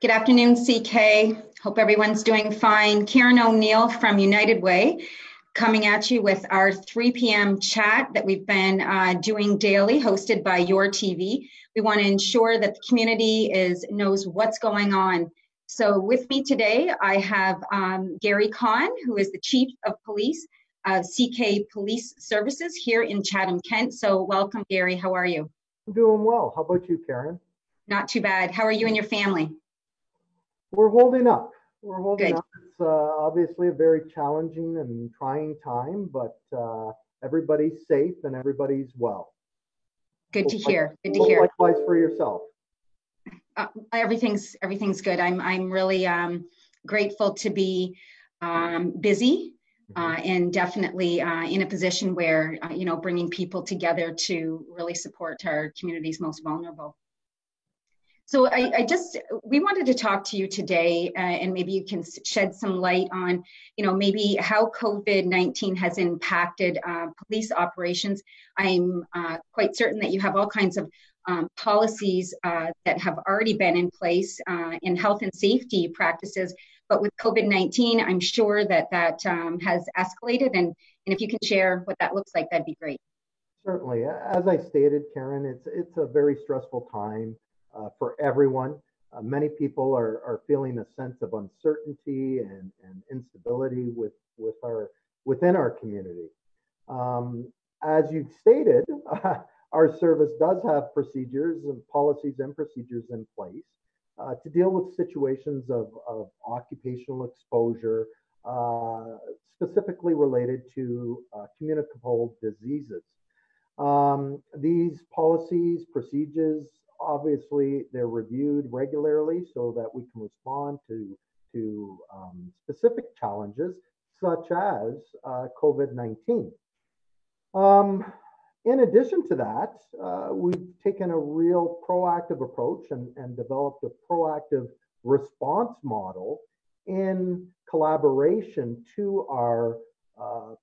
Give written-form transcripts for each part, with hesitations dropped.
Good afternoon, CK. Hope everyone's doing fine. Karen O'Neill from United Way coming at you with our 3 p.m. chat that we've been doing daily, hosted by Your TV. We want to ensure that the community knows what's going on. So with me today, I have Gary Kahn, who is the Chief of Police of CK Police Services here in Chatham, Kent. So welcome, Gary. How are you? I'm doing well. How about you, Karen? Not too bad. How are you and your family? We're holding up. Good. It's obviously a very challenging and trying time, but everybody's safe and everybody's well. Good to hear. Good to hear. Likewise for yourself. Everything's good. I'm really grateful to be busy and definitely in a position where bringing people together to really support our community's most vulnerable. So we wanted to talk to you today, and maybe you can shed some light on, maybe how COVID-19 has impacted police operations. I'm quite certain that you have all kinds of policies that have already been in place in health and safety practices, but with COVID-19, I'm sure that has escalated, and if you can share what that looks like, that'd be great. Certainly. As I stated, Karen, it's a very stressful time for everyone. Many people are feeling a sense of uncertainty and instability within our community. As you've stated, our service does have procedures and policies and procedures in place to deal with situations of occupational exposure, specifically related to communicable diseases. These policies, procedures, obviously, they're reviewed regularly so that we can respond to specific challenges such as COVID-19. In addition to that, we've taken a real proactive approach and developed a proactive response model in collaboration to our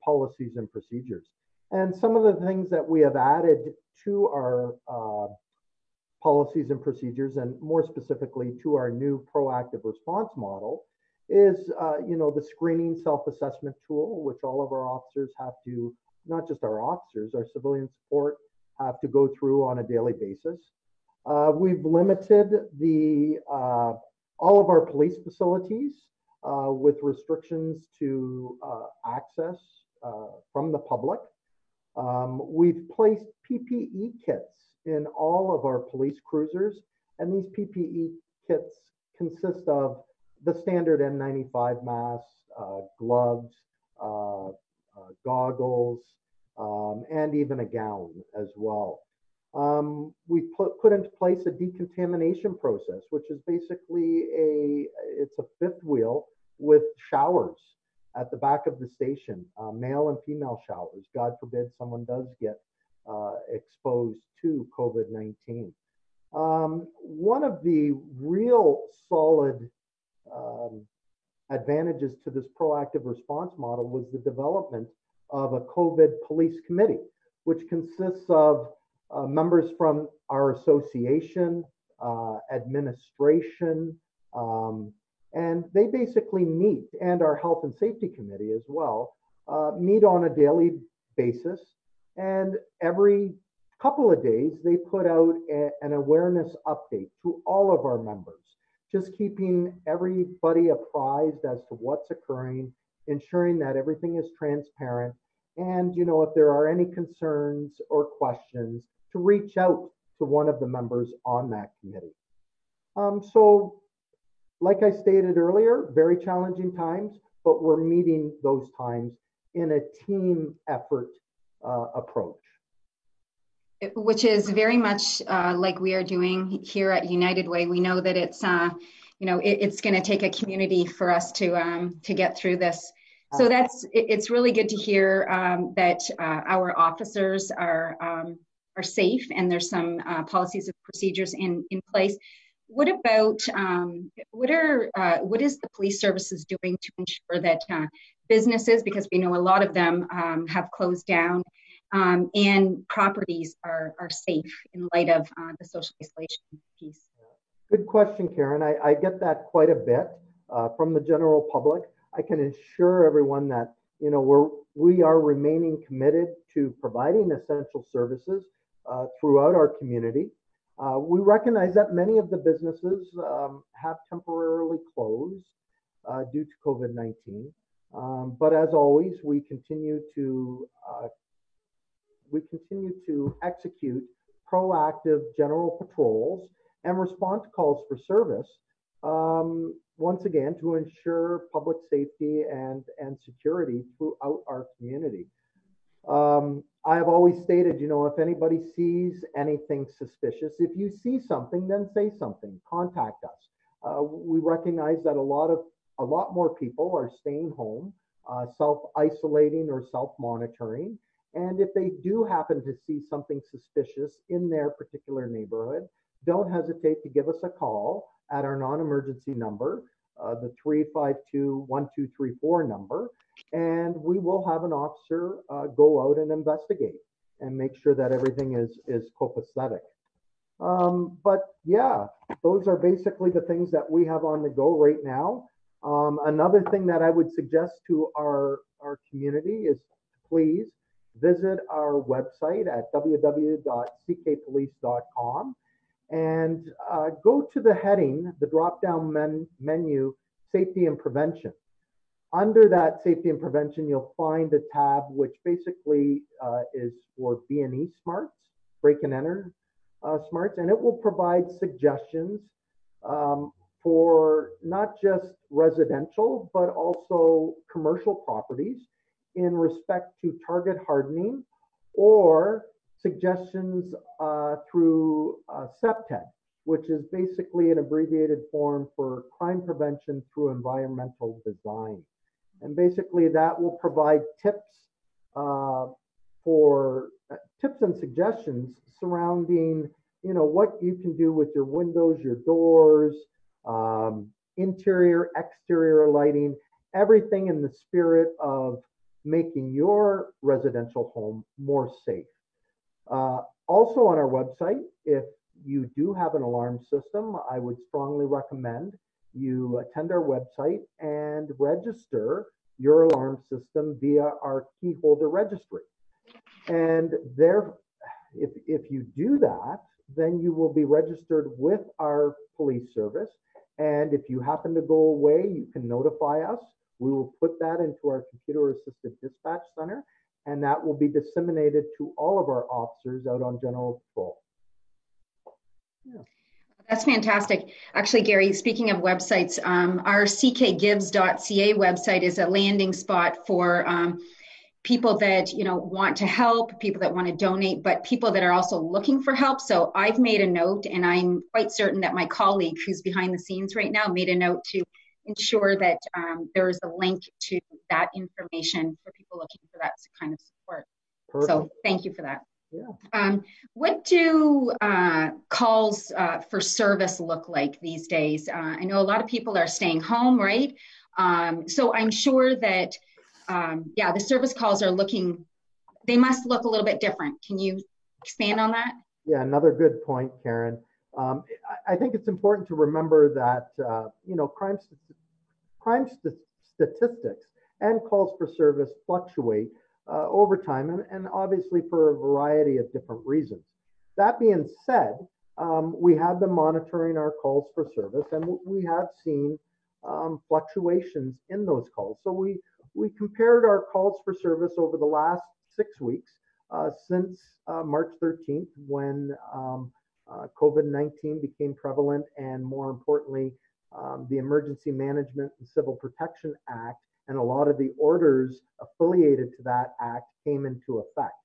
policies and procedures. And some of the things that we have added to our policies and procedures, and more specifically to our new proactive response model, is the screening self-assessment tool, which all of our officers have to, not just our officers, our civilian support have to go through on a daily basis. We've limited all of our police facilities with restrictions to access from the public. We've placed PPE kits in all of our police cruisers, and these PPE kits consist of the standard N95 masks, gloves, goggles, and even a gown as well. We've put into place a decontamination process, which is basically it's a fifth wheel with showers at the back of the station, male and female showers. God forbid someone does get exposed to COVID-19. One of the real solid advantages to this proactive response model was the development of a COVID police committee, which consists of members from our association, administration, and they basically meet, and our health and safety committee as well, meet on a daily basis. And every couple of days, they put out an awareness update to all of our members, just keeping everybody apprised as to what's occurring, ensuring that everything is transparent. And, if there are any concerns or questions, to reach out to one of the members on that committee. So, like I stated earlier, very challenging times, but we're meeting those times in a team effort approach. Which is very much like we are doing here at United Way. We know that it's it's going to take a community for us to get through this. So it's really good to hear that our officers are safe and there's some policies and procedures in place. What about what is the police services doing to ensure that businesses, because we know a lot of them have closed down, and properties are safe in light of the social isolation piece? Good question, Karen. I get that quite a bit from the general public. I can assure everyone that we are remaining committed to providing essential services throughout our community. We recognize that many of the businesses have temporarily closed due to COVID-19, but as always, we continue to execute proactive general patrols and respond to calls for service, once again, to ensure public safety and security throughout our community. I have always stated, if anybody sees anything suspicious, if you see something, then say something, contact us. We recognize that a lot more people are staying home, self-isolating or self-monitoring. And if they do happen to see something suspicious in their particular neighborhood, don't hesitate to give us a call at our non-emergency number, the 352-1234 number, and we will have an officer go out and investigate and make sure that everything is copacetic. But yeah, those are basically the things that we have on the go right now. Another thing that I would suggest to our community is please visit our website at www.ckpolice.com and go to the heading, the drop-down menu, Safety and Prevention. Under that Safety and Prevention, you'll find a tab which basically is for B&E smarts, break and enter smarts, and it will provide suggestions for not just residential, but also commercial properties in respect to target hardening or suggestions through CPTED, which is basically an abbreviated form for crime prevention through environmental design. And basically that will provide tips tips and suggestions surrounding, what you can do with your windows, your doors, interior, exterior lighting, everything in the spirit of making your residential home more safe. Also on our website, if you do have an alarm system, I would strongly recommend you attend our website and register your alarm system via our key holder registry. And there, if you do that, then you will be registered with our police service. And if you happen to go away, you can notify us. We will put that into our computer-assisted dispatch center, and that will be disseminated to all of our officers out on general patrol. Yeah. That's fantastic. Actually, Gary, speaking of websites, our ckgives.ca website is a landing spot for people that want to help, people that want to donate, but people that are also looking for help. So I've made a note, and I'm quite certain that my colleague who's behind the scenes right now made a note to ensure that there's a link to that information for people looking for that kind of support. Perfect. So thank you for that. Yeah. What do calls for service look like these days? I know a lot of people are staying home, right? So I'm sure that, the service calls they must look a little bit different. Can you expand on that? Yeah, another good point, Karen. I think it's important to remember that, crime statistics and calls for service fluctuate over time, and obviously for a variety of different reasons. That being said, we have been monitoring our calls for service, and we have seen fluctuations in those calls. So we compared our calls for service over the last 6 weeks since March 13th, when COVID-19 became prevalent, and more importantly, the Emergency Management and Civil Protection Act and a lot of the orders affiliated to that act came into effect.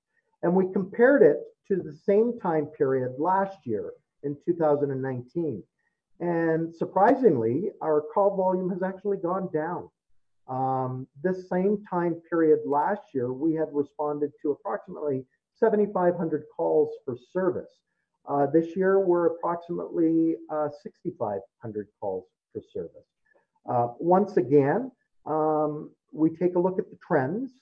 And we compared it to the same time period last year in 2019. And surprisingly, our call volume has actually gone down. This same time period last year, we had responded to approximately 7,500 calls for service. This year, we're approximately 6,500 calls for service. Once again, we take a look at the trends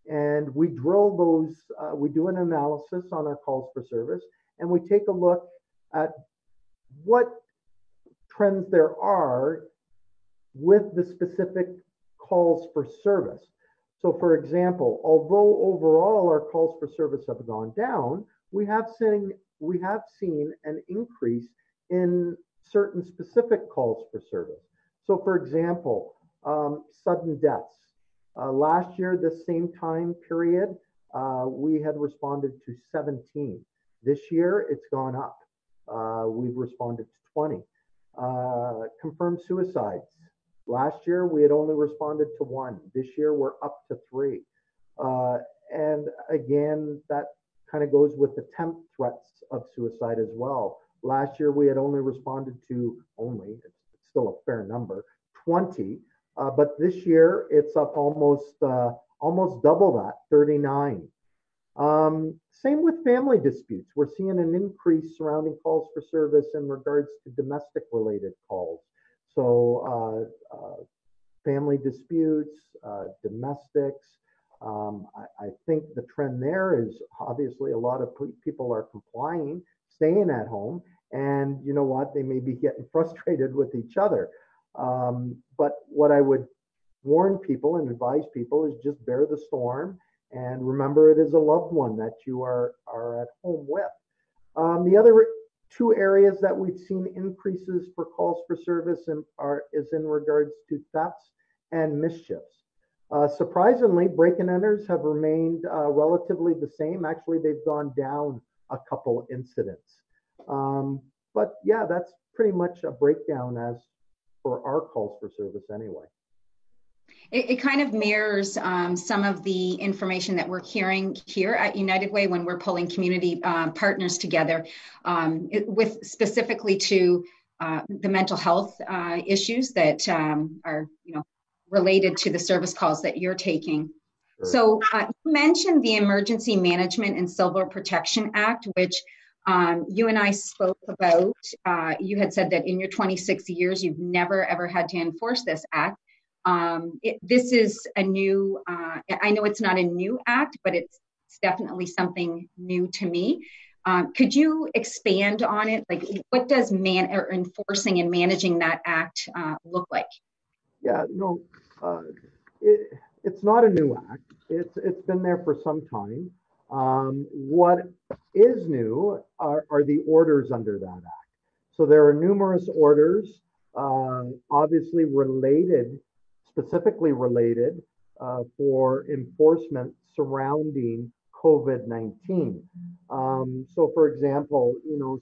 and we drill those, we do an analysis on our calls for service, and we take a look at what trends there are with the specific calls for service. So for example, although overall our calls for service have gone down, we have seen an increase in certain specific calls for service. So for example, sudden deaths. Last year, this same time period, we had responded to 17. This year, it's gone up. We've responded to 20. Confirmed suicides. Last year, we had only responded to 1. This year, we're up to 3. And again, that kind of goes with attempt threats of suicide as well. Last year, we had only responded to it's still a fair number, 20. But this year, it's up almost double that, 39. Same with family disputes. We're seeing an increase surrounding calls for service in regards to domestic related calls. So family disputes, domestics. I think the trend there is obviously a lot of people are complying, staying at home, and you know what? They may be getting frustrated with each other. But what I would warn people and advise people is just bear the storm and remember it is a loved one that you are at home with. The other two areas that we've seen increases for calls for service is in regards to thefts and mischiefs. Surprisingly, break-and enters have remained relatively the same. Actually, they've gone down a couple incidents. But yeah, that's pretty much a breakdown as for our calls for service anyway. It kind of mirrors some of the information that we're hearing here at United Way when we're pulling community partners together with specifically to the mental health issues that are related to the service calls that you're taking. Sure. So you mentioned the Emergency Management and Civil Protection Act, which you and I spoke about. You had said that in your 26 years, you've never ever had to enforce this act. This is a new, I know it's not a new act, but it's definitely something new to me. Could you expand on it? Like, what does enforcing and managing that act look like? Yeah, no, it's not a new act. It's been there for some time. What is new are the orders under that act. So there are numerous orders, obviously specifically related for enforcement surrounding COVID-19. So for example,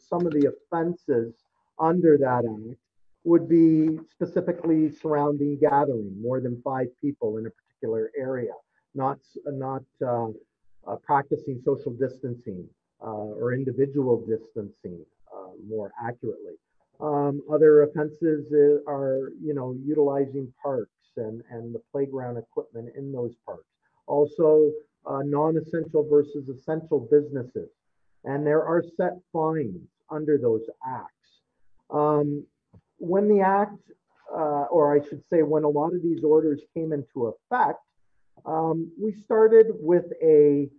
some of the offenses under that act would be specifically surrounding gathering more than 5 people in a particular area, not practicing social distancing or individual distancing more accurately. Other offenses are, utilizing parks and the playground equipment in those parks. Also, non-essential versus essential businesses. And there are set fines under those acts. When the act, or I should say, when a lot of these orders came into effect, we started with a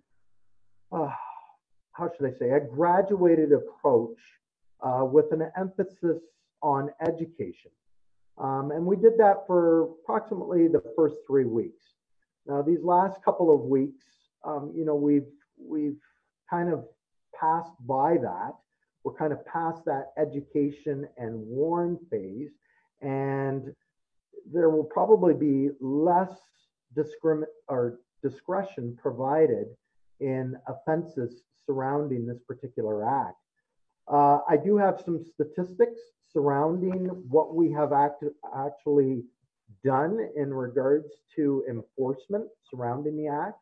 graduated approach with an emphasis on education. And we did that for approximately the first 3 weeks. Now, these last couple of weeks, we've kind of passed by that. We're kind of past that education and warn phase, and there will probably be less discretion provided in offenses surrounding this particular act. I do have some statistics surrounding what we have actually done in regards to enforcement surrounding the act.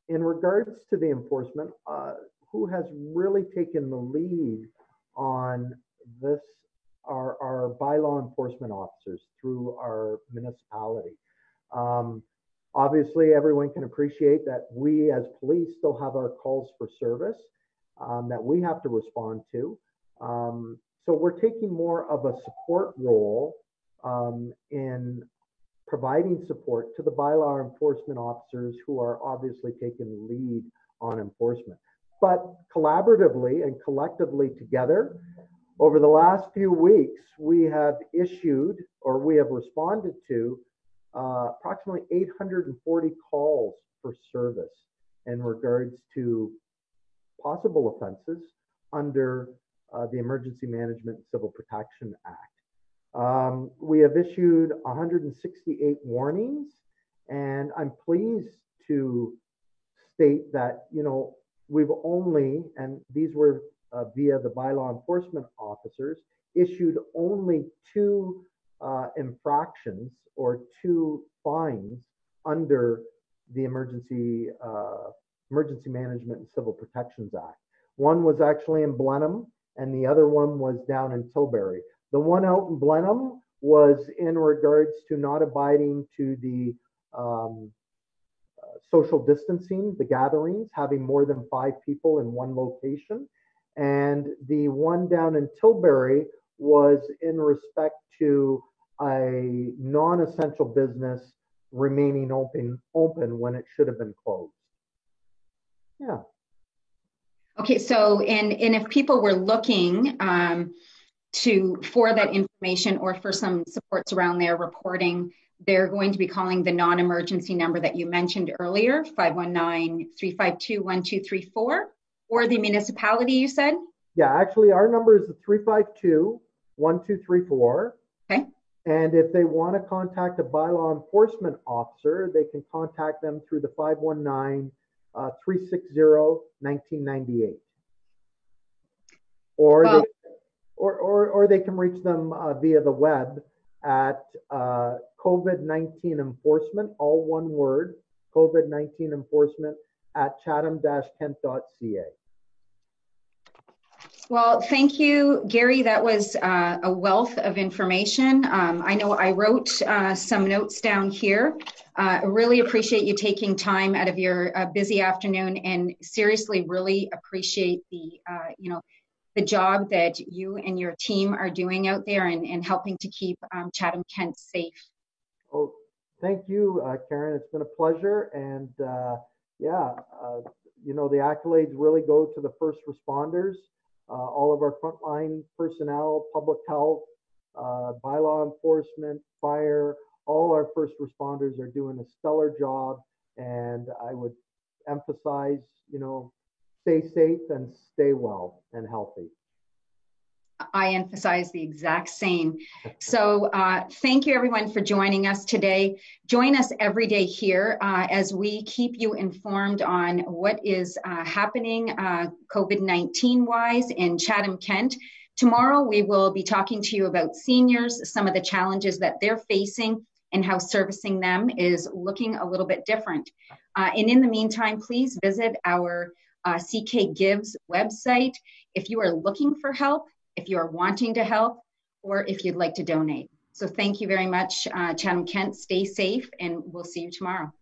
In regards to the enforcement, who has really taken the lead on this are bylaw enforcement officers through our municipality. Obviously, everyone can appreciate that we as police still have our calls for service that we have to respond to. So we're taking more of a support role in providing support to the bylaw enforcement officers who are obviously taking the lead on enforcement. But collaboratively and collectively together, over the last few weeks, we have issued or we have responded to approximately 840 calls for service in regards to possible offenses under the Emergency Management and Civil Protection Act. We have issued 168 warnings, and I'm pleased to state that, we've only, and these were via the bylaw enforcement officers, issued only 2 infractions or 2 fines under the Emergency Management and Civil Protections Act. One was actually in Blenheim, and the other one was down in Tilbury. The one out in Blenheim was in regards to not abiding to the social distancing, the gatherings, having more than 5 people in one location. And the one down in Tilbury was in respect to a non-essential business remaining open when it should have been closed. Yeah. Okay, so and if people were looking for that information or for some supports around their reporting, they're going to be calling the non-emergency number that you mentioned earlier, 519-352-1234, or the municipality, you said? Yeah, actually our number is the 352-1234. Okay. And if they want to contact a bylaw enforcement officer, they can contact them through the 519-360-1998. Or they can reach them via the web at COVID-19 enforcement, all one word, COVID-19 enforcement at chatham-kent.ca. Well, thank you, Gary. That was a wealth of information. I know I wrote some notes down here. I really appreciate you taking time out of your busy afternoon, and seriously really appreciate the job that you and your team are doing out there and helping to keep Chatham-Kent safe. Oh, thank you, Karen. It's been a pleasure. And the accolades really go to the first responders, all of our frontline personnel, public health, bylaw enforcement, fire. All our first responders are doing a stellar job. And I would emphasize, stay safe and stay well and healthy. I emphasize the exact same. So thank you everyone for joining us today. Join us every day here as we keep you informed on what is happening COVID-19 wise in Chatham-Kent. Tomorrow we will be talking to you about seniors, some of the challenges that they're facing and how servicing them is looking a little bit different. And in the meantime, please visit our CK Gives website if you are looking for help, if you are wanting to help, or if you'd like to donate. So thank you very much, Chatham-Kent. Stay safe, and we'll see you tomorrow.